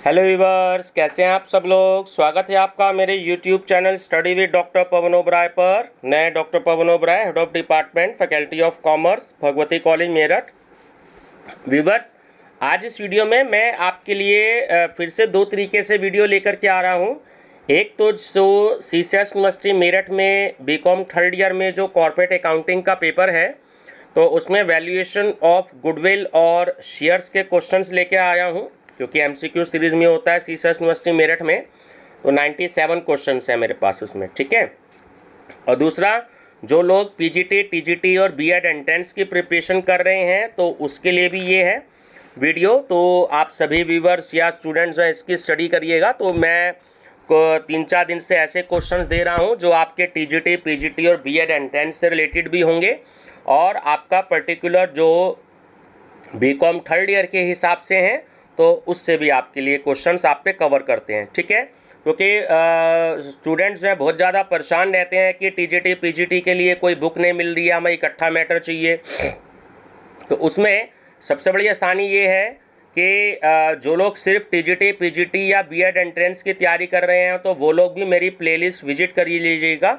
Hello viewers, कैसे हैं आप सब लोग। स्वागत है आपका मेरे YouTube channel study with doctor Pawan Oberoi पर। मैं doctor Pawan Oberoi, head of department faculty of commerce, Bhagwati college Meerut. Viewers, आज इस वीडियो में मैं आपके लिए फिर से दो तरीके से वीडियो लेकर के आ रहा हूँ। एक तो जो सीसीएस यूनिवर्सिटी मेरठ में बीकॉम थर्ड ईयर में जो कॉर्पोरेट अकाउंटिंग का पेपर है, तो उसमें वैल्यूएशन ऑफ गुडविल और शेयर्स के क्वेश्चंस लेके आया हूँ, क्योंकि एमसीक्यू सीरीज में होता है सीसीएस यूनिवर्सिटी मेरठ में। तो 97 क्वेश्चंस है मेरे पास उसमें, ठीक है। और दूसरा, जो लोग पीजीटी, टीजीटी और बीएड एंट्रेंस की प्रिपरेशन कर रहे हैं, तो उसके लिए भी ये है वीडियो। तो आप सभी व्यूवर्स या स्टूडेंट्स हैं, इसकी स्टडी करिएगा। तो मैं 3-4 दिन से ऐसे क्वेश्चंस दे रहा हूँ जो आपके टीजीटी, पीजीटी और बीएड एंट्रेंस से रिलेटेड भी होंगे, और आपका पर्टिकुलर जो बीकॉम थर्ड ईयर के हिसाब से हैं, तो उससे भी आपके लिए क्वेश्चंस आप पे कवर करते हैं, ठीक है। क्योंकि स्टूडेंट्स जो हैं बहुत ज़्यादा परेशान रहते हैं कि टीजीटी, पीजीटी के लिए कोई बुक नहीं मिल रही है, हमें इकट्ठा मैटर चाहिए। तो उसमें सबसे बड़ी आसानी ये है कि जो लोग सिर्फ टीजीटी, पीजीटी या बीएड एंट्रेंस की तैयारी कर रहे हैं, तो वो लोग भी मेरी प्लेलिस्ट विजिट कर लीजिएगा,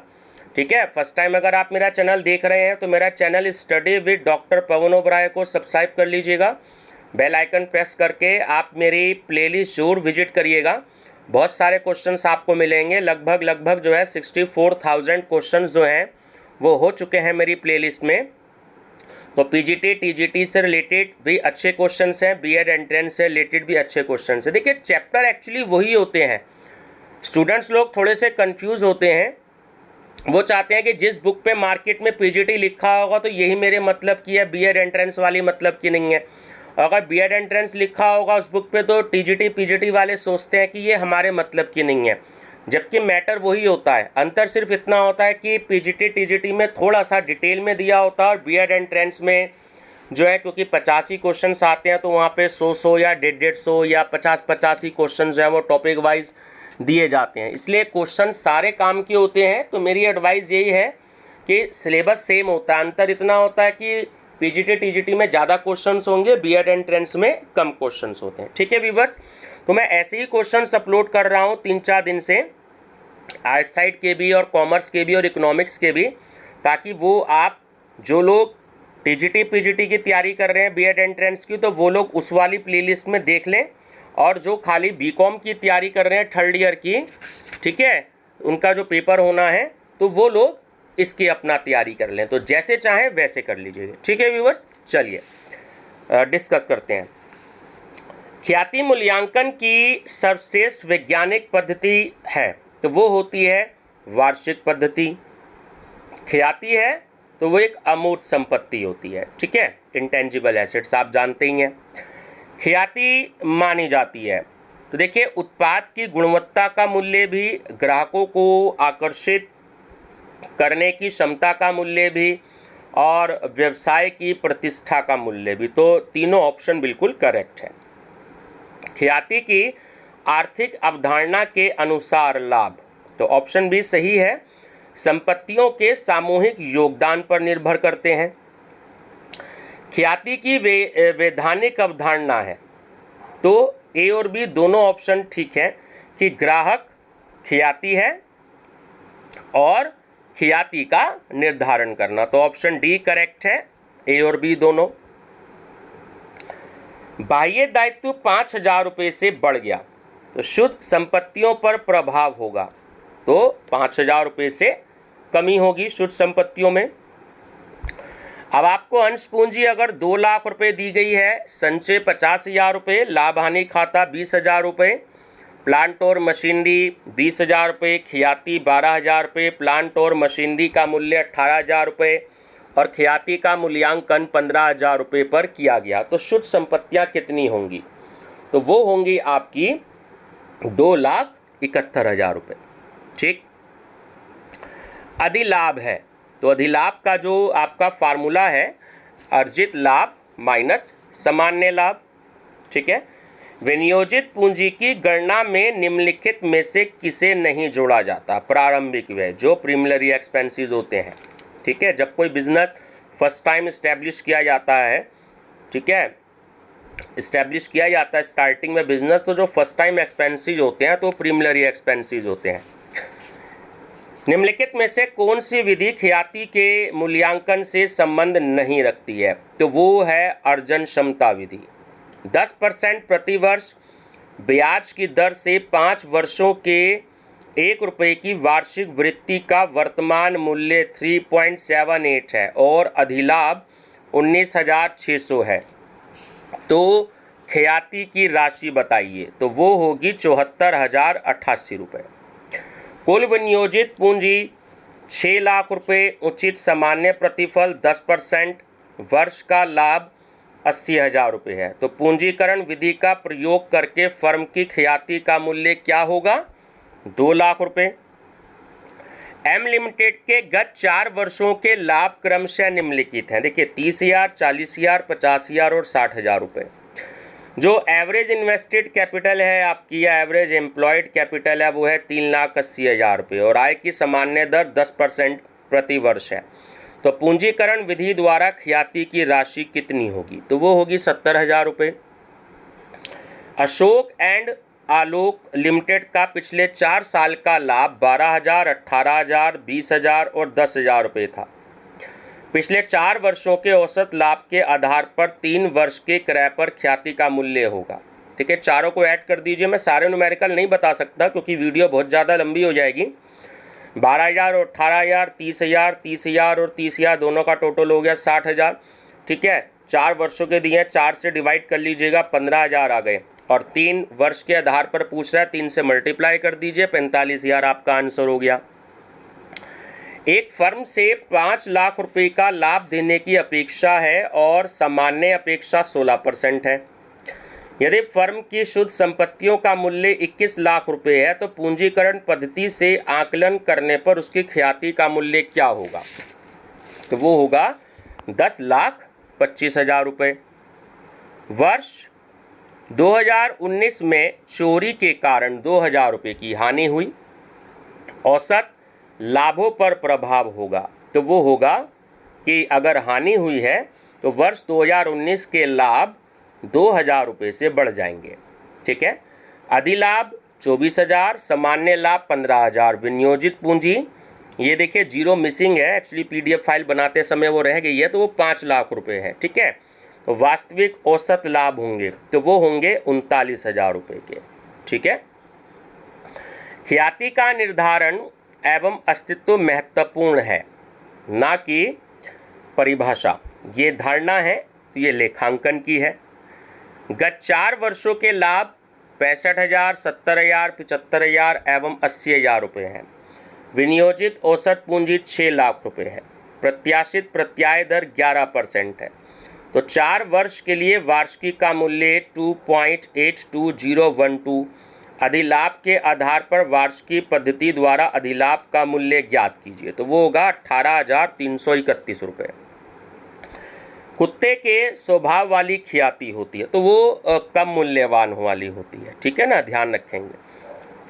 ठीक है। फर्स्ट टाइम अगर आप मेरा चैनल देख रहे हैं, तो मेरा channel study with doctor Pawan Oberoi को सब्सक्राइब कर लीजिएगा। बेल आइकन प्रेस करके आप मेरी प्लेलिस्ट जरूर विजिट करिएगा। बहुत सारे क्वेश्चंस आपको मिलेंगे, लगभग जो है 64,000 क्वेश्चंस जो हैं वो हो चुके हैं मेरी प्लेलिस्ट में। तो पीजीटी, टीजीटी से रिलेटेड भी अच्छे क्वेश्चंस हैं, बीएड एंट्रेंस से रिलेटेड भी अच्छे क्वेश्चंस हैं। देखिए, चैप्टर एक्चुअली वही होते हैं। स्टूडेंट्स लोग थोड़े से कन्फ्यूज़ होते हैं, वो चाहते हैं कि जिस बुक पे मार्केट में पीजीटी लिखा होगा तो यही मेरे मतलब की है, बीएड एंट्रेंस वाली मतलब की नहीं है। अगर बीएड एंट्रेंस लिखा होगा उस बुक पे, तो टीजीटी, पीजीटी वाले सोचते हैं कि ये हमारे मतलब की नहीं है, जबकि मैटर वही होता है। अंतर सिर्फ इतना होता है कि पीजीटी, टीजीटी में थोड़ा सा डिटेल में दिया होता है, और बीएड एंट्रेंस में जो है, क्योंकि 85 क्वेश्चन आते हैं, तो वहाँ पे 100 या 150 या 50 क्वेश्चन जो है वो टॉपिक वाइज दिए जाते हैं। इसलिए क्वेश्चन सारे काम के होते हैं। तो मेरी एडवाइस यही है कि सिलेबस सेम होता है, अंतर इतना होता है कि पीजीटी, टीजीटी में ज़्यादा क्वेश्चंस होंगे, बीएड एंट्रेंस में कम क्वेश्चंस होते हैं, ठीक है व्यूवर्स। तो मैं ऐसे ही क्वेश्चंस अपलोड कर रहा हूँ 3-4 दिन से, आर्ट साइड के भी और कॉमर्स के भी और इकोनॉमिक्स के भी, ताकि वो आप जो लोग टीजीटी, पीजीटी की तैयारी कर रहे हैं बीएड एंट्रेंस की, तो वो लोग उस वाली प्लेलिस्ट में देख लें। और जो खाली बीकॉम की तैयारी कर रहे हैं थर्ड ईयर की, ठीक है, उनका जो पेपर होना है, तो वो लोग इसकी अपना तैयारी कर लें। तो जैसे चाहें वैसे कर लीजिएगा, ठीक है व्यूवर्स। चलिए डिस्कस करते हैं। ख्याति मूल्यांकन की सर्वश्रेष्ठ वैज्ञानिक पद्धति है, तो वो होती है वार्षिक पद्धति। ख्याति है तो वो एक अमूर्त संपत्ति होती है, ठीक है, इंटेंजिबल एसेट्स आप जानते ही हैं। ख्याति मानी जाती है, तो देखिए, उत्पाद की गुणवत्ता का मूल्य भी, ग्राहकों को आकर्षित करने की क्षमता का मूल्य भी, और व्यवसाय की प्रतिष्ठा का मूल्य भी। तो तीनों ऑप्शन बिल्कुल करेक्ट है। ख्याति की आर्थिक अवधारणा के अनुसार लाभ, तो ऑप्शन भी सही है। संपत्तियों के सामूहिक योगदान पर निर्भर करते हैं। ख्याति की वैधानिक अवधारणा है, तो ए और बी दोनों ऑप्शन ठीक है कि ग्राहक ख्याति है और ख्याति का निर्धारण करना। तो ऑप्शन डी करेक्ट है, ए और बी दोनों। बाह्य दायित्व 5,000 रुपये से बढ़ गया, तो शुद्ध संपत्तियों पर प्रभाव होगा, तो 5,000 रुपये से कमी होगी शुद्ध संपत्तियों में। अब आपको अंश पूंजी अगर 2 लाख रुपए दी गई है, संचय 50,000 रुपये, लाभ हानि खाता 20,000 रुपये, प्लांट और मशीनरी 20,000 रुपये, ख्याति 12,000 रुपये, प्लांट और मशीनरी का मूल्य 18,000 रुपये और ख्याति का मूल्यांकन 15,000 रुपये पर किया गया, तो शुद्ध संपत्तियां कितनी होंगी? तो वो होंगी आपकी 2,71,000 रुपये, ठीक। अधिलाभ है, तो अधिलाभ का जो आपका फार्मूला है, अर्जित लाभ माइनस सामान्य लाभ, ठीक है। विनियोजित पूंजी की गणना में निम्नलिखित में से किसे नहीं जोड़ा जाता? प्रारंभिक व्यय, जो प्रीलिमिनरी एक्सपेंसेस होते हैं, ठीक है, जब कोई बिजनेस फर्स्ट टाइम इस्टेब्लिश किया जाता है, ठीक है, इस्टेब्लिश किया जाता है स्टार्टिंग में बिजनेस, तो जो फर्स्ट टाइम एक्सपेंसेस होते हैं तो प्रीमिलरी एक्सपेंसेस होते हैं। निम्नलिखित में से कौन सी विधि ख्याति के मूल्यांकन से संबंध नहीं रखती है? तो वो है अर्जन क्षमता विधि। 10% प्रतिवर्ष ब्याज की दर से 5 वर्षों के 1 रुपये की वार्षिक वृत्ति का वर्तमान मूल्य 3.78 है और अधिलाभ 19,600 है। तो ख्याति की राशि बताइए। तो वो होगी 74,088 रुपये। कुल विनियोजित पूंजी 6 लाख रुपये, उचित सामान्य प्रतिफल 10%, वर्ष का लाभ 80,000 रुपये है। तो पूंजीकरण विधि का प्रयोग करके फर्म की ख्याति का मूल्य क्या होगा? 2 लाख रुपये। एम लिमिटेड के गत 4 वर्षों के लाभ क्रमशः निम्नलिखित हैं। देखिए 30,000, 40,000, 50,000 और 60,000 रुपये। जो एवरेज इन्वेस्टेड कैपिटल है आपकी या एवरेज एम्प्लॉयड कैपिटल है वो है 3,80,000 रुपये और आय की सामान्य दर 10% प्रति वर्ष है। तो पूंजीकरण विधि द्वारा ख्याति की राशि कितनी होगी? तो वो होगी 70,000 रुपये। अशोक एंड आलोक लिमिटेड का पिछले 4 साल का लाभ 12,000, 18,000, 20,000 और 10,000 रुपये था। पिछले 4 वर्षों के औसत लाभ के आधार पर 3 वर्ष के क्रय पर ख्याति का मूल्य होगा। ठीक है, चारों को ऐड कर दीजिए। मैं सारे न्यूमेरिकल नहीं बता सकता क्योंकि वीडियो बहुत ज़्यादा लंबी हो जाएगी। 12,000 और 18,000, 30,000, 30,000 और 30,000 दोनों का टोटल हो गया 60,000। ठीक है, 4 वर्षों के दिए, 4 से डिवाइड कर लीजिएगा, 15,000 आ गए और 3 वर्ष के आधार पर पूछ रहा है, 3 से मल्टीप्लाई कर दीजिए, 45,000 आपका आंसर हो गया। एक फर्म से 5 लाख रुपए का लाभ देने की अपेक्षा है और सामान्य अपेक्षा 16% है। यदि फर्म की शुद्ध संपत्तियों का मूल्य 21 लाख रुपए है तो पूंजीकरण पद्धति से आकलन करने पर उसकी ख्याति का मूल्य क्या होगा? तो वो होगा 10,25,000 रुपये। वर्ष 2019 में चोरी के कारण 2,000 रुपये की हानि हुई। औसत लाभों पर प्रभाव होगा। तो वो होगा कि अगर हानि हुई है तो वर्ष 2019 के लाभ 2,000 रुपये से बढ़ जाएंगे। ठीक है, अधिलाभ 24,000, सामान्य लाभ 15,000। विनियोजित पूंजी ये देखिए जीरो मिसिंग है, एक्चुअली PDF फाइल बनाते समय वो रह गई है, तो वो 5 लाख रुपये है। ठीक है, तो वास्तविक औसत लाभ होंगे तो वो होंगे 39,000 रुपये के। ठीक है, ख्याति का निर्धारण एवं अस्तित्व महत्वपूर्ण है, ना कि परिभाषा। ये धारणा है तो ये लेखांकन की है। गत 4 वर्षों के लाभ 65,000, 70,000, 75,000 एवं 80,000 रुपये हैं। विनियोजित औसत पूंजी 6 लाख रुपये है। प्रत्याशित प्रत्याय दर 11% है। तो 4 वर्ष के लिए वार्षिक का मूल्य 2.82012। अधिलाभ के आधार पर वार्षिक पद्धति द्वारा अधिलाभ का मूल्य ज्ञात कीजिए। तो वो होगा 18,331 रुपये। कुत्ते के स्वभाव वाली ख्याति होती है तो वो कम मूल्यवान वाली होती है। ठीक है ना, ध्यान रखेंगे।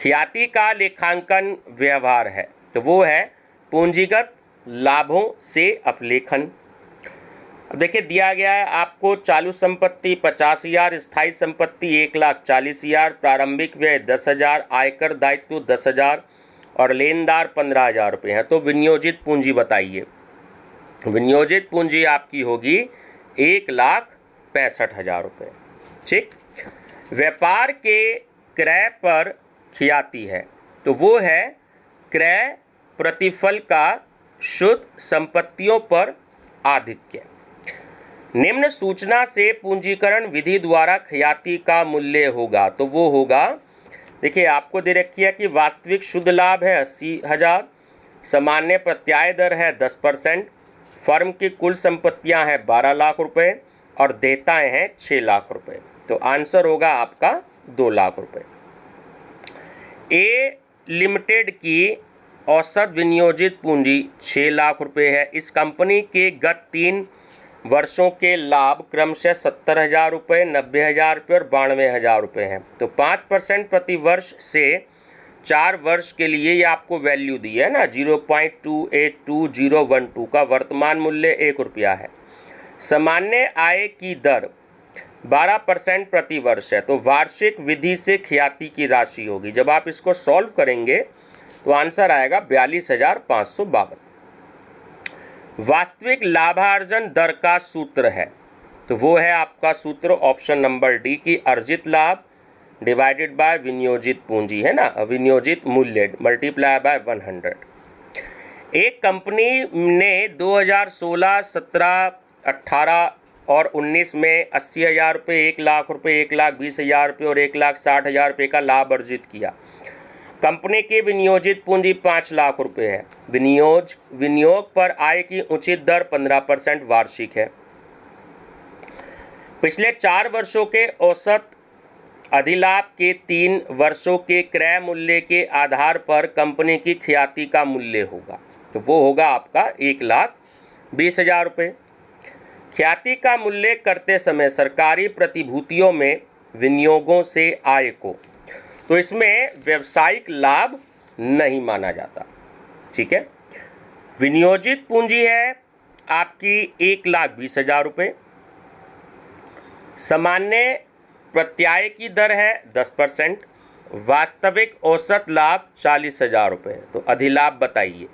ख्याति का लेखांकन व्यवहार है तो वो है पूंजीगत लाभों से अपलेखन। अब देखिए दिया गया है आपको चालू संपत्ति 50,000, स्थायी संपत्ति 1,40,000, प्रारंभिक व्यय 10,000, आयकर दायित्व 10,000 और लेनदार 15,000 रुपये हैं। तो विनियोजित पूंजी बताइए। विनियोजित पूंजी आपकी होगी 1,65,000 रुपये। ठीक, व्यापार के क्रय पर ख्याति है तो वो है क्रय प्रतिफल का शुद्ध संपत्तियों पर आधिक्य। निम्न सूचना से पूंजीकरण विधि द्वारा ख्याति का मूल्य होगा। तो वो होगा, देखिए आपको दे रखी है कि वास्तविक शुद्ध लाभ है 80,000, सामान्य प्रत्याय दर है 10%, फर्म की कुल संपत्तियां हैं 12 लाख रुपए और देयताएं हैं 6 लाख रुपए। तो आंसर होगा आपका 2 लाख रुपए। ए लिमिटेड की औसत विनियोजित पूंजी 6 लाख रुपए है। इस कंपनी के गत 3 वर्षों के लाभ क्रमशः 70,000 रुपये, 90,000 रुपये और 92,000 रुपये हैं। तो 5% प्रति वर्ष से 4 वर्ष के लिए ये आपको वैल्यू दी है ना, 0.282012 का वर्तमान मूल्य 1 रुपया है। सामान्य आय की दर 12% प्रति वर्ष है, तो वार्षिक विधि से ख्याति की राशि होगी। जब आप इसको सॉल्व करेंगे तो आंसर आएगा 42,552। वास्तविक लाभार्जन दर का सूत्र है, तो वो है आपका सूत्र ऑप्शन नंबर डी की अर्जित लाभ डिवाइडेड बाय विनियोजित पूंजी, है ना, विनियोजित मूल्य मल्टीप्लाई बाय 100। एक कंपनी ने 2016, 17, 18 और 19 में 80,000 रुपये, 1,00,000 रुपये, 1,20,000 रुपये और 1,60,000 रुपये का लाभ अर्जित किया। कंपनी की विनियोजित पूंजी 5 लाख रुपये है। विनियोग पर आय की उचित दर 15% वार्षिक है। पिछले 4 वर्षों के औसत अधिलाभ के 3 वर्षों के क्रय मूल्य के आधार पर कंपनी की ख्याति का मूल्य होगा, तो वो होगा आपका 1,20,000 रुपये। ख्याति का मूल्य करते समय सरकारी प्रतिभूतियों में विनियोगों से आय को, तो इसमें व्यवसायिक लाभ नहीं माना जाता, ठीक है। विनियोजित पूंजी है आपकी 1,20,000 रुपये। सामान्य प्रत्याय की दर है 10%। वास्तविक औसत लाभ 40,000 रुपये, तो अधिलाभ बताइए,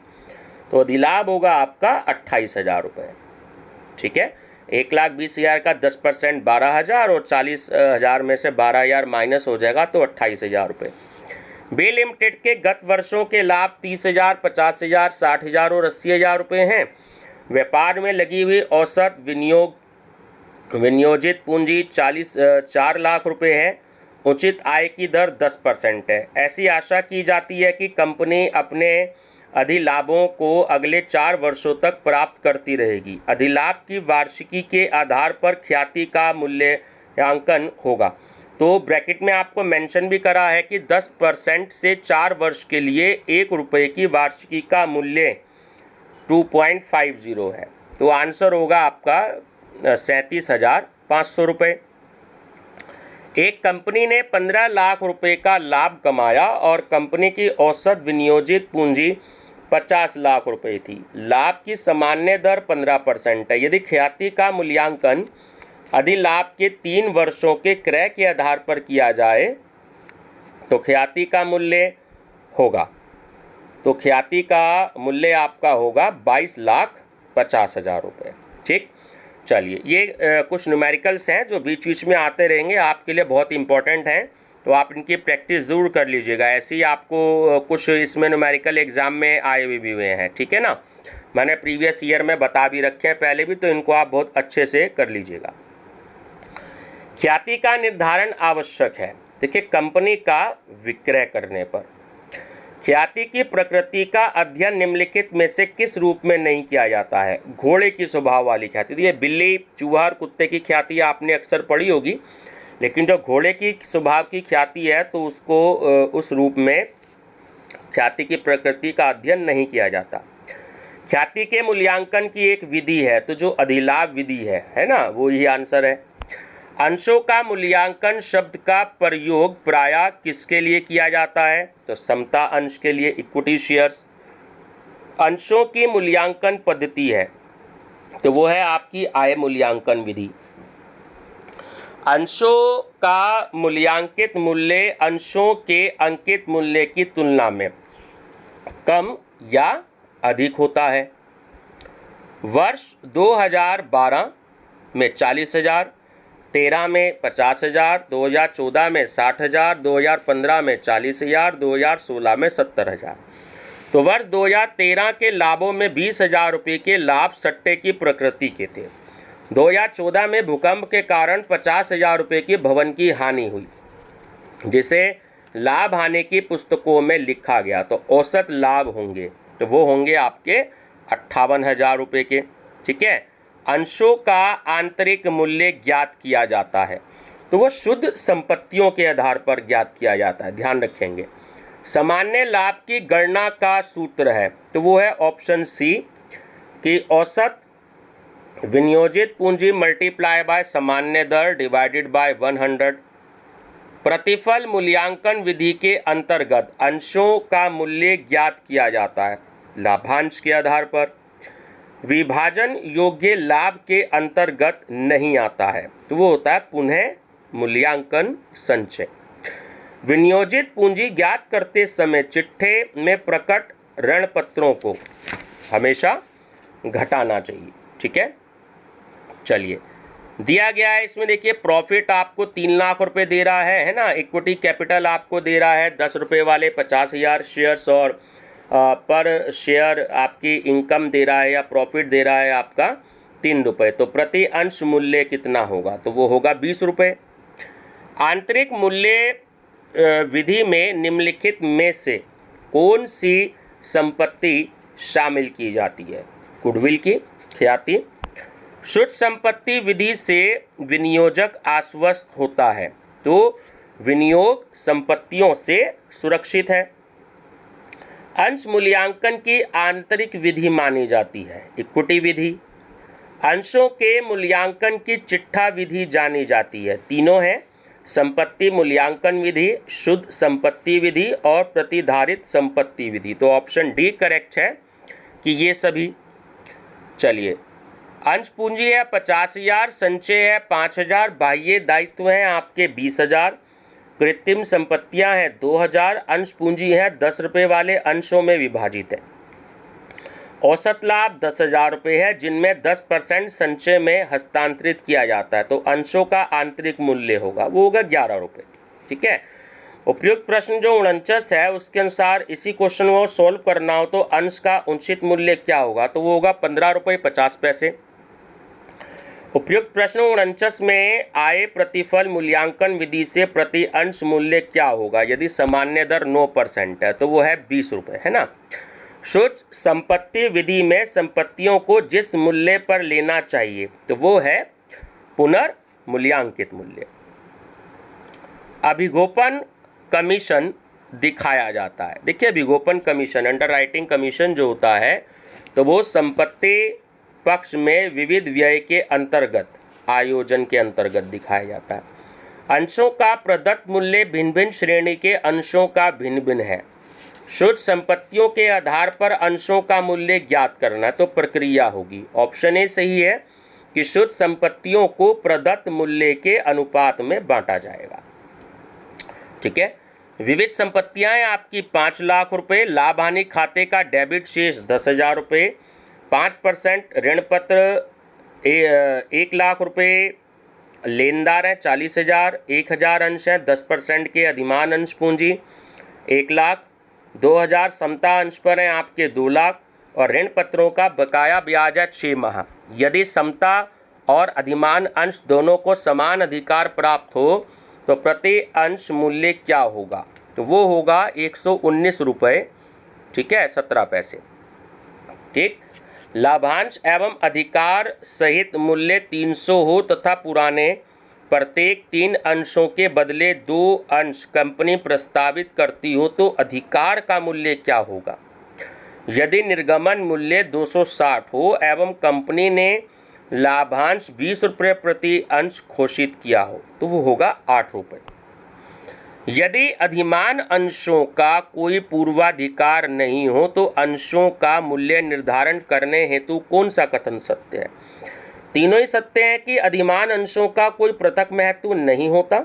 तो अधिलाभ होगा आपका 28,000 रुपये, ठीक है। 1,20,000 का 10% 12,000 और 40,000 में से 12,000 माइनस हो जाएगा तो 28,000 रुपये। बे लिमिटेड के गत वर्षों के लाभ 30,000, 50,000, 60,000 और 80,000 रुपये हैं। व्यापार में लगी हुई औसत विनियोजित पूंजी 4 लाख रुपये है। उचित आय की दर 10% है। ऐसी आशा की जाती है कि कंपनी अपने अधिलाभों को अगले 4 वर्षों तक प्राप्त करती रहेगी। अधिलाभ की वार्षिकी के आधार पर ख्याति का मूल्यांकन होगा। तो ब्रैकेट में आपको मेंशन भी करा है कि 10% से 4 वर्ष के लिए 1 रुपये की वार्षिकी का मूल्य 2.50 है। तो आंसर होगा आपका 37,500 रुपये। एक कंपनी ने 15 लाख रुपए का लाभ कमाया और कंपनी की औसत विनियोजित पूंजी 50 लाख रुपए थी। लाभ की सामान्य दर 15% है। यदि ख्याति का मूल्यांकन अधिलाभ के 3 वर्षों के क्रय के आधार पर किया जाए तो ख्याति का मूल्य होगा, तो ख्याति का मूल्य आपका होगा 22,50,000 रुपये, ठीक। चलिए, ये कुछ न्यूमेरिकल्स हैं जो बीच बीच में आते रहेंगे, आपके लिए बहुत इंपॉर्टेंट हैं, तो आप इनकी प्रैक्टिस ज़रूर कर लीजिएगा। ऐसे ही आपको कुछ इसमें न्यूमेरिकल एग्ज़ाम में आए भी हुए हैं, ठीक है ना। मैंने प्रीवियस ईयर में बता भी रखे हैं पहले भी, तो इनको आप बहुत अच्छे से कर लीजिएगा। ख्याति का निर्धारण आवश्यक है। देखिए, कंपनी का विक्रय करने पर ख्याति की प्रकृति का अध्ययन निम्नलिखित में से किस रूप में नहीं किया जाता है। घोड़े की स्वभाव वाली ख्याति, ये बिल्ली, चूहा और कुत्ते की ख्याति आपने अक्सर पढ़ी होगी, लेकिन जो घोड़े की स्वभाव की ख्याति है तो उसको उस रूप में ख्याति की प्रकृति का अध्ययन नहीं किया जाता। ख्याति के मूल्यांकन की एक विधि है, तो जो अधिलाभ विधि है ना, वो ही आंसर है। अंशों का मूल्यांकन शब्द का प्रयोग प्रायः किसके लिए किया जाता है, तो समता अंश के लिए, इक्विटी शेयर्स। अंशों की मूल्यांकन पद्धति है, तो वो है आपकी आय मूल्यांकन विधि। अंशों का मूल्यांकित मूल्य अंशों के अंकित मूल्य की तुलना में कम या अधिक होता है। वर्ष 2012 में 40,000, 13 में 50,000, 2014 में 60,000, 2015 में 40,000, 2016 में 70,000। तो वर्ष 2013 के लाभों में 20,000 रुपये के लाभ सट्टे की प्रकृति के थे। 2014 में भूकंप के कारण 50,000 रुपये की भवन की हानि हुई, जिसे लाभ हानि की पुस्तकों में लिखा गया। तो औसत लाभ होंगे, तो वो होंगे आपके 58,000 रुपये के, ठीक है। अंशों का आंतरिक मूल्य ज्ञात किया जाता है, तो वो शुद्ध संपत्तियों के आधार पर ज्ञात किया जाता है, ध्यान रखेंगे। सामान्य लाभ की गणना का सूत्र है, तो वो है ऑप्शन सी कि औसत विनियोजित पूंजी मल्टीप्लाई बाय सामान्य दर डिवाइडेड बाय 100। प्रतिफल मूल्यांकन विधि के अंतर्गत अंशों का मूल्य ज्ञात किया जाता है लाभांश के आधार पर। विभाजन योग्य लाभ के अंतर्गत नहीं आता है, तो वो होता है पुनः मूल्यांकन संचय। विनियोजित पूंजी ज्ञात करते समय चिट्ठे में प्रकट ऋण पत्रों को हमेशा घटाना चाहिए। ठीक है, चलिए दिया गया है इसमें, देखिए प्रॉफिट आपको 3 लाख रुपए दे रहा है ना। इक्विटी कैपिटल आपको दे रहा है 10 रुपये वाले 50,000 शेयर्स, और पर शेयर आपकी इनकम दे रहा है या प्रॉफिट दे रहा है आपका 3 रुपये। तो प्रति अंश मूल्य कितना होगा, तो वो होगा 20 रुपये। आंतरिक मूल्य विधि में निम्नलिखित में से कौन सी संपत्ति शामिल की जाती है? गुडविल की ख्याति। शुद्ध संपत्ति विधि से विनियोजक आश्वस्त होता है, तो विनियोग संपत्तियों से सुरक्षित है। अंश मूल्यांकन की आंतरिक विधि मानी जाती है, इक्विटी विधि। अंशों के मूल्यांकन की चिट्ठा विधि जानी जाती है। तीनों है, संपत्ति मूल्यांकन विधि, शुद्ध संपत्ति विधि और प्रतिधारित संपत्ति विधि। तो ऑप्शन डी करेक्ट है कि ये सभी। चलिए, अंश पूंजी है 50,000, संचय है 5,000, बाह्य दायित्व हैं आपके 20,000, कृत्रिम संपत्तियां हैं 2,000, अंश पूंजी है 10 रुपये वाले अंशों में विभाजित है। औसत लाभ 10,000 रुपये है, जिनमें 10% संचय में हस्तांतरित किया जाता है। तो अंशों का आंतरिक मूल्य होगा, वो होगा 11 रुपये। ठीक है, उपयुक्त प्रश्न जो 49 है उसके अनुसार इसी क्वेश्चन को सोल्व करना हो तो अंश का उचित मूल्य क्या होगा, तो वो होगा 15 रुपये 50 पैसे। उपयुक्त प्रश्न 49 में आय प्रतिफल मूल्यांकन विधि से प्रति अंश मूल्य क्या होगा यदि सामान्य दर 9% है, तो वो है 20 रुपये, है ना। शुद्ध संपत्ति विधि में संपत्तियों को जिस मूल्य पर लेना चाहिए तो वो है पुनर्मूल्यांकित मूल्य। अभिगोपन कमीशन दिखाया जाता है। देखिए, अभिगोपन कमीशन, अंडर राइटिंग कमीशन जो होता है, तो वो संपत्ति पक्ष में विविध व्यय के अंतर्गत, आयोजन के अंतर्गत दिखाया जाता है। अंशों का प्रदत्त मूल्य भिन्न भिन्न श्रेणी के अंशों का भिन्न भिन्न है। शुद्ध संपत्तियों के आधार पर अंशों का मूल्य ज्ञात करना, तो प्रक्रिया होगी। ऑप्शन ए सही है कि शुद्ध संपत्तियों को प्रदत्त मूल्य के अनुपात में बांटा जाएगा। ठीक है, विविध संपत्तियां आपकी 5 लाख रुपए, लाभ हानि खाते का डेबिट शेष 10,000 रुपये, 5% ऋण पत्र 1 लाख रुपए, लेनदार है 40,000, 1,000 अंश है 10% के अधिमान अंश पूंजी 1 लाख, 2,000 समता अंश पर है आपके 2 लाख, और ऋण पत्रों का बकाया ब्याज है 6 माह। यदि समता और अधिमान अंश दोनों को समान अधिकार प्राप्त हो तो प्रति अंश मूल्य क्या होगा, तो वो होगा 119 रुपये। ठीक है, 17 पैसे। ठीक, लाभांश एवं अधिकार सहित मूल्य 300 हो तथा पुराने प्रत्येक 3 अंशों के बदले 2 अंश कंपनी प्रस्तावित करती हो तो अधिकार का मूल्य क्या होगा। यदि निर्गमन मूल्य 260 हो एवं कंपनी ने लाभांश 20 रुपये प्रति अंश घोषित किया हो तो वो होगा 8 रुपये। यदि अधिमान अंशों का कोई पूर्वाधिकार नहीं हो तो अंशों का मूल्य निर्धारण करने हेतु कौन सा कथन सत्य है? तीनों ही सत्य हैं कि अधिमान अंशों का कोई पृथक महत्व नहीं होता,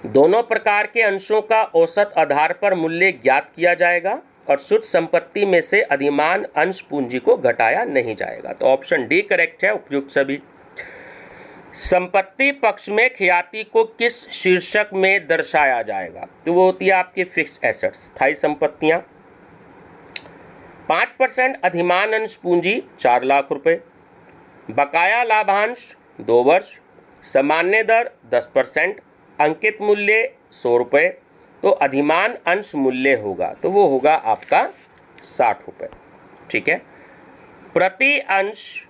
दोनों प्रकार के अंशों का औसत आधार पर मूल्य ज्ञात किया जाएगा और शुद्ध संपत्ति में से अधिमान अंश पूंजी को घटाया नहीं जाएगा। तो ऑप्शन डी करेक्ट है, उपयुक्त सभी। संपत्ति पक्ष में ख्याति को किस शीर्षक में दर्शाया जाएगा, तो वो होती है आपकी फिक्स एसेट्स, स्थायी संपत्तियां। 5% अधिमान अंश पूंजी 4 लाख रुपए, बकाया लाभांश 2 वर्ष, सामान्य दर 10%, अंकित मूल्य 100 रुपये, तो अधिमान अंश मूल्य होगा तो वो होगा आपका 60 रुपये। ठीक है, प्रति अंश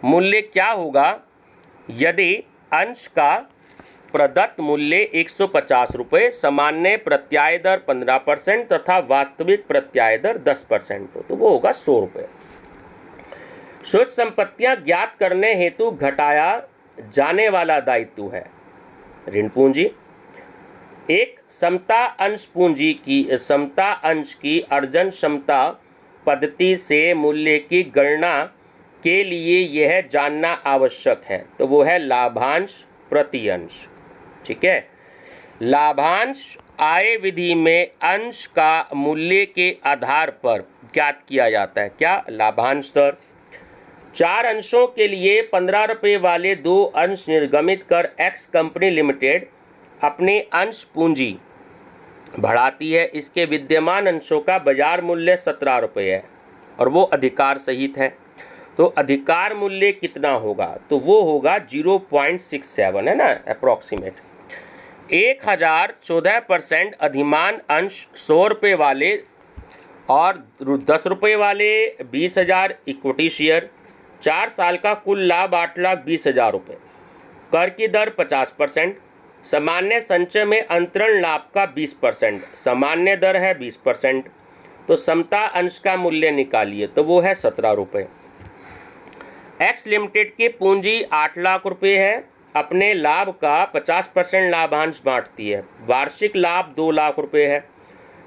मूल्य क्या होगा यदि अंश का प्रदत्त मूल्य 150 रुपये, सामान्य प्रत्याय दर 15% तथा वास्तविक प्रत्याय दर 10% हो तो वो होगा 100 रुपये। शुद्ध संपत्तियां ज्ञात करने हेतु घटाया जाने वाला दायित्व है ऋण पूंजी। एक समता अंश पूंजी की समता अंश की अर्जन क्षमता पद्धति से मूल्य की गणना के लिए यह जानना आवश्यक है, तो वो है लाभांश प्रति अंश। ठीक है, लाभांश आय विधि में अंश का मूल्य के आधार पर ज्ञात किया जाता है। क्या? लाभांश दर। 4 अंशों के लिए 15 रुपये वाले 2 अंश निर्गमित कर एक्स कंपनी लिमिटेड अपने अंश पूंजी बढ़ाती है। इसके विद्यमान अंशों का बाजार मूल्य 17 रुपये है और वो अधिकार सहित है। तो अधिकार मूल्य कितना होगा? तो वो होगा 0.67 है ना, अप्रॉक्सीमेट। 1014% अधिमान अंश 100 रुपये वाले और 10 रुपये वाले 20,000 इक्विटी शेयर। 4 साल का कुल लाभ 8,20,000 रुपये। कर की दर 50%। सामान्य संचय में अंतरण लाभ का 20%। सामान्य दर है 20%। तो समता अंश का मूल्य निकालिए, तो वो है 17 रुपये। एक्स लिमिटेड की पूंजी 8 लाख रुपये है। अपने लाभ का 50% लाभांश बांटती है। वार्षिक लाभ 2 लाख रुपये है।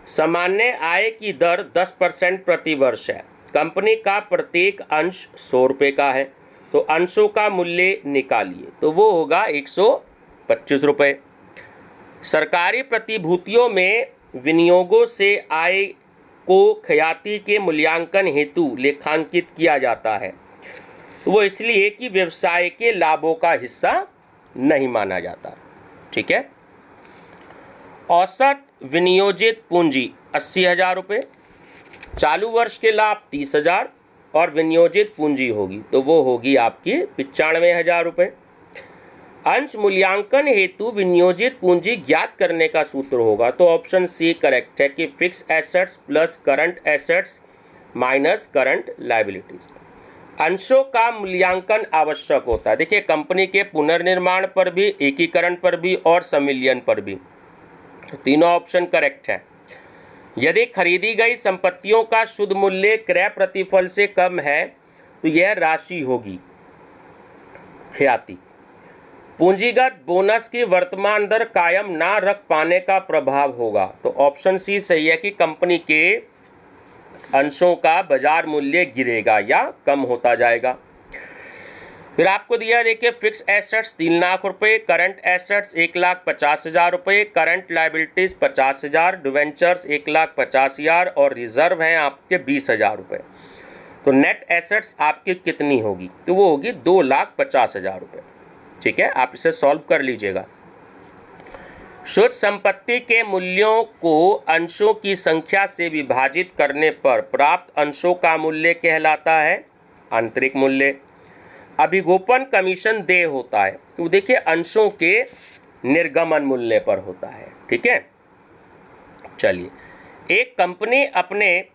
सामान्य आय की दर 10% प्रति वर्ष है। कंपनी का प्रत्येक अंश 100 रुपये का है। तो अंशों का मूल्य निकालिए, तो वो होगा 125 रुपये। सरकारी प्रतिभूतियों में विनियोगों से आय को ख्याति के मूल्यांकन हेतु लेखांकित किया जाता है। तो वो इसलिए कि व्यवसाय के लाभों का हिस्सा नहीं माना जाता। ठीक है, औसत विनियोजित पूंजी 80,000 रुपये। चालू वर्ष के लाभ 30,000 और विनियोजित पूंजी होगी, तो वो होगी आपकी 95,000 रुपये। अंश मूल्यांकन हेतु विनियोजित पूंजी ज्ञात करने का सूत्र होगा, तो ऑप्शन सी करेक्ट है कि fix assets plus current assets minus current liabilities. अंशों का मूल्यांकन आवश्यक होता है। देखिए, कंपनी के पुनर्निर्माण पर भी, एकीकरण पर भी और संविलियन पर भी, तीनों ऑप्शन करेक्ट है। यदि खरीदी गई संपत्तियों का शुद्ध मूल्य क्रय प्रतिफल से कम है तो यह राशि होगी ख्याति। पूंजीगत बोनस की वर्तमान दर कायम ना रख पाने का प्रभाव होगा, तो ऑप्शन सी सही है कि कंपनी के अंशों का बाजार मूल्य गिरेगा या कम होता जाएगा। फिर आपको दिया, देखिए, फिक्स एसेट्स 3 लाख रुपए, करंट एसेट्स 1,50,000 रुपये, करंट लायबिलिटीज 50,000, डिवेंचर्स 1,50,000 और रिजर्व हैं आपके 20,000 रुपये। तो नेट एसेट्स आपकी कितनी होगी? तो वो होगी 2,50,000 रुपये। ठीक है, आप इसे सॉल्व कर लीजिएगा। शुद्ध संपत्ति के मूल्यों को अंशों की संख्या से विभाजित करने पर प्राप्त अंशों का मूल्य कहलाता है आंतरिक मूल्य। अभिगोपन कमीशन देय होता है, तो देखिए अंशों के निर्गमन मूल्य पर होता है। ठीक है, चलिए, एक कंपनी अपने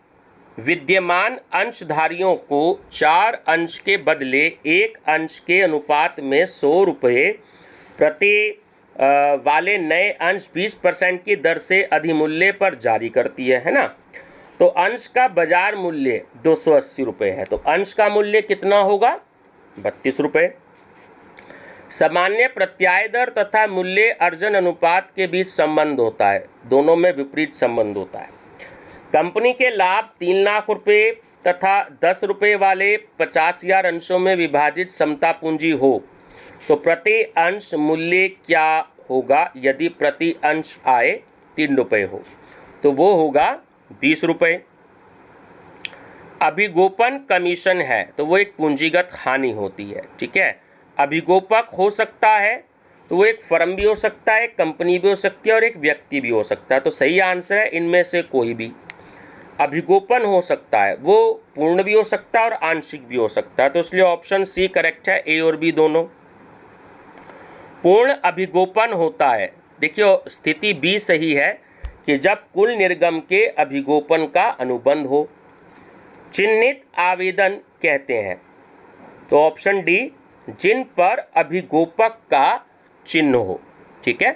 विद्यमान अंशधारियों को 4 अंश के बदले 1 अंश के अनुपात में 100 रुपये प्रति वाले नए अंश 20% की दर से अधिमूल्य पर जारी करती है ना। तो अंश का बाजार मूल्य 280 रुपये है, तो अंश का मूल्य कितना होगा? 32 रुपये। सामान्य प्रत्याय दर तथा मूल्य अर्जन अनुपात के बीच संबंध होता है, दोनों में विपरीत संबंध होता है। कंपनी के लाभ 3 लाख रुपये तथा 10 रुपये वाले 50,000 अंशों में विभाजित समता पूंजी हो तो प्रति अंश मूल्य क्या होगा? यदि प्रति अंश आय 3 रुपये हो तो वो होगा 20 रुपये। अभिगोपन कमीशन है तो वो एक पूंजीगत हानि होती है। ठीक है, अभिगोपक हो सकता है तो वो एक फर्म भी हो सकता है, एक कंपनी भी हो सकती है और एक व्यक्ति भी हो सकता है। तो सही आंसर है इनमें से कोई भी। अभिगोपन हो सकता है, वो पूर्ण भी हो सकता है और आंशिक भी हो सकता है, तो इसलिए ऑप्शन सी करेक्ट है, ए और बी दोनों। पूर्ण अभिगोपन होता है, देखिए स्थिति बी सही है कि जब कुल निर्गम के अभिगोपन का अनुबंध हो। चिन्हित आवेदन कहते हैं, तो ऑप्शन डी, जिन पर अभिगोपक का चिन्ह हो। ठीक है,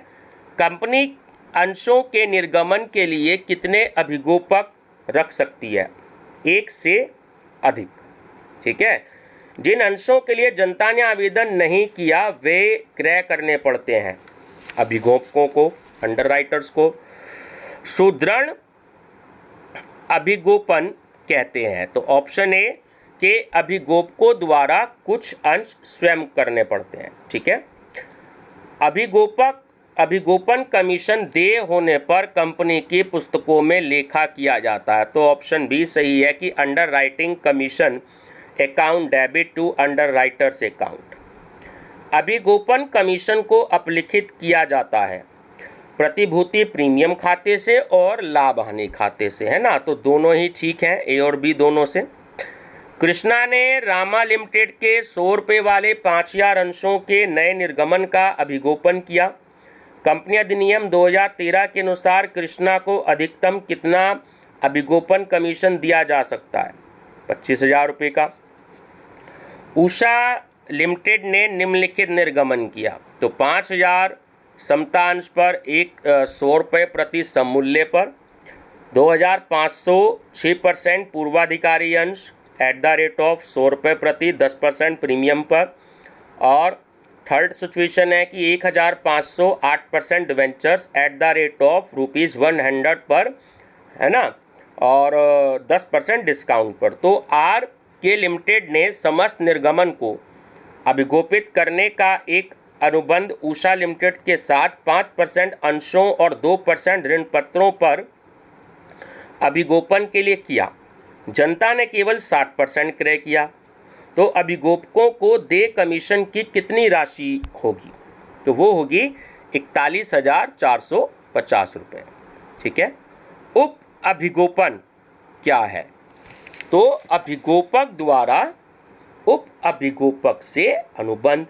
कंपनी अंशों के निर्गमन के लिए कितने अभिगोपक रख सकती है? 1 से अधिक। ठीक है, जिन अंशों के लिए जनता ने आवेदन नहीं किया वे क्रय करने पड़ते हैं अभिगोपकों को, अंडरराइटर्स को। सुदृढ़ अभिगोपन कहते हैं? तो ऑप्शन ए के अभिगोपकों द्वारा कुछ अंश स्वयं करने पड़ते हैं। ठीक है। अभिगोपन कमीशन देय होने पर कंपनी की पुस्तकों में लेखा किया जाता है। तो ऑप्शन बी सही है कि underwriting commission account debit to underwriters account. अभिगोपन कमीशन को अपलिखित किया जाता है प्रतिभूति प्रीमियम खाते से और लाभ हानि खाते से, है ना। तो दोनों ही ठीक हैं, ए और बी दोनों से। कृष्णा ने रामा लिमिटेड के 100 रुपये वाले 5000 अंशों के नए निर्गमन का अभिगोपन किया। कंपनी अधिनियम 2013 के अनुसार कृष्णा को अधिकतम कितना अभिगोपन कमीशन दिया जा सकता है? 25,000 रुपये का। उषा लिमिटेड ने निम्नलिखित निर्गमन किया। तो 5000 समता अंश पर 100 रुपये प्रति सममूल्य पर, 2500 6% पूर्वाधिकारी अंश एट द रेट ऑफ 100 रुपये प्रति 10% प्रीमियम पर, और थर्ड सिचुएशन है कि 1500 8% debentures at the rate of ₹100 पर, है ना, और 10% डिस्काउंट पर। तो आर के लिमिटेड ने समस्त निर्गमन को अभिगोपित करने का एक अनुबंध उषा लिमिटेड के साथ 5% अंशों और 2% ऋण पत्रों पर अभिगोपन के लिए किया। जनता ने केवल 60% क्रय किया। तो अभिगोपकों को देय कमीशन की कितनी राशि होगी? तो वो होगी 41,450 रुपये। ठीक है। उप अभिगोपन क्या है? तो अभिगोपक द्वारा उप अभिगोपक से अनुबंध।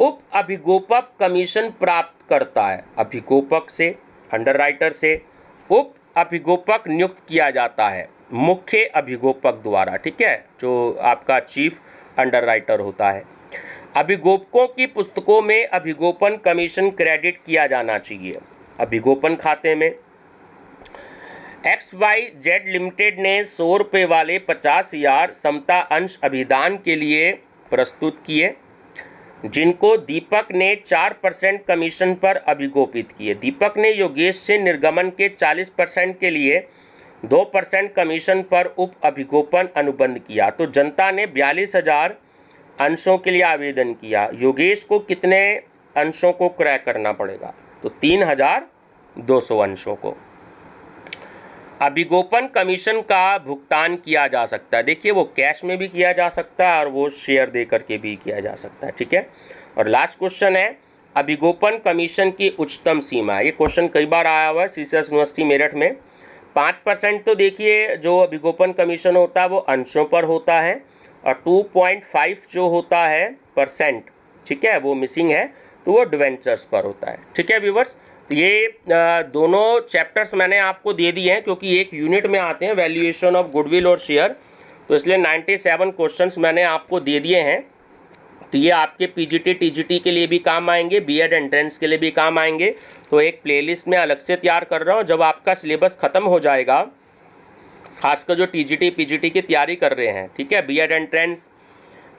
उप अभिगोपक कमीशन प्राप्त करता है अभिगोपक से, अंडरराइटर से। उप अभिगोपक नियुक्त किया जाता है मुख्य अभिगोपक द्वारा। ठीक है, जो आपका चीफ अंडरराइटर होता है। अभिगोपकों की पुस्तकों में अभिगोपन कमीशन क्रेडिट किया जाना चाहिए अभिगोपन खाते में। XYZ लिमिटेड ने 100 रुपये वाले 50,000 समता अंश अभिदान के लिए प्रस्तुत किए, जिनको दीपक ने 4% कमीशन पर अभिगोपित किए। दीपक ने योगेश से निर्गमन के 40% के लिए 2% कमीशन पर उप अभिगोपन अनुबंध किया। तो जनता ने 42,000 अंशों के लिए आवेदन किया। योगेश को कितने अंशों को क्रय करना पड़ेगा? तो 3,200 अंशों को। अभिगोपन कमीशन का भुगतान किया जा सकता है। देखिए, वो कैश में भी किया जा सकता है और वो शेयर दे करके भी किया जा सकता है। ठीक है। और लास्ट क्वेश्चन है, अभिगोपन कमीशन की उच्चतम सीमा। ये क्वेश्चन कई बार आया हुआ है सीसीएस यूनिवर्सिटी मेरठ में। 5% तो देखिए जो अभिगोपन कमीशन होता है वो अंशों पर होता है, और 2.5 जो होता है %, ठीक है, वो मिसिंग है, तो वो डिवेंचर्स पर होता है। ठीक है व्यूवर्स, तो ये दोनों चैप्टर्स मैंने आपको दे दिए हैं क्योंकि एक यूनिट में आते हैं वैल्यूएशन ऑफ गुडविल और शेयर, तो इसलिए 97 क्वेश्चंस मैंने आपको दे दिए हैं। तो ये आपके पीजीटी टीजीटी के लिए भी काम आएंगे, बीएड एंट्रेंस के लिए भी काम आएंगे। तो एक प्लेलिस्ट में अलग से तैयार कर रहा हूँ। जब आपका सिलेबस ख़त्म हो जाएगा, खासकर जो टीजीटी पीजीटी की तैयारी कर रहे हैं, ठीक है, बीएड एंट्रेंस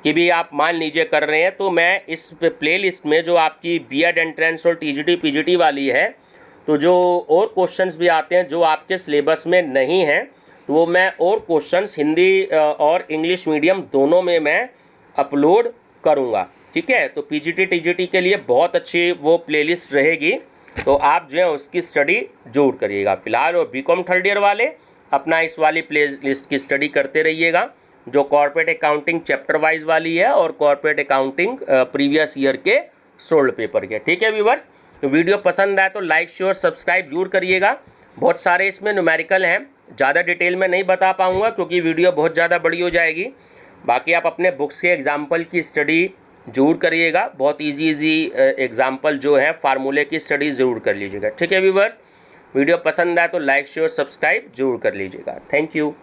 की भी आप मान लीजिए कर रहे हैं, तो मैं इस प्लेलिस्ट में जो आपकी बीएड एंट्रेंस और टीजीटी पीजीटी वाली है, तो जो और क्वेश्चंस भी आते हैं जो आपके सिलेबस में नहीं हैं, तो वो मैं और क्वेश्चंस हिंदी और इंग्लिश मीडियम दोनों में मैं अपलोड करूँगा। ठीक है, तो पीजीटी टीजीटी के लिए बहुत अच्छी वो प्लेलिस्ट रहेगी, तो आप जो है उसकी स्टडी जरूर करिएगा। फिलहाल और बीकॉम थर्ड ईयर वाले अपना इस वाली प्लेलिस्ट की स्टडी करते रहिएगा, जो कॉर्पोरेट अकाउंटिंग चैप्टर वाइज वाली है और कॉर्पोरेट अकाउंटिंग प्रीवियस ईयर के सोल्ड पेपर के। ठीक है व्यूवर्स, तो वीडियो पसंद आए तो लाइक शेयर सब्सक्राइब जरूर करिएगा। बहुत सारे इसमें न्यूमेरिकल हैं, ज़्यादा डिटेल में नहीं बता पाऊँगा क्योंकि वीडियो बहुत ज़्यादा बड़ी हो जाएगी। बाकी आप अपने बुक्स के एग्जाम्पल की स्टडी जरूर करिएगा, बहुत इजी एग्जाम्पल जो है फार्मूले की स्टडी ज़रूर कर लीजिएगा। ठीक है व्यूवर्स, वीडियो पसंद आए तो लाइक शेयर सब्सक्राइब जरूर कर लीजिएगा। Thank you.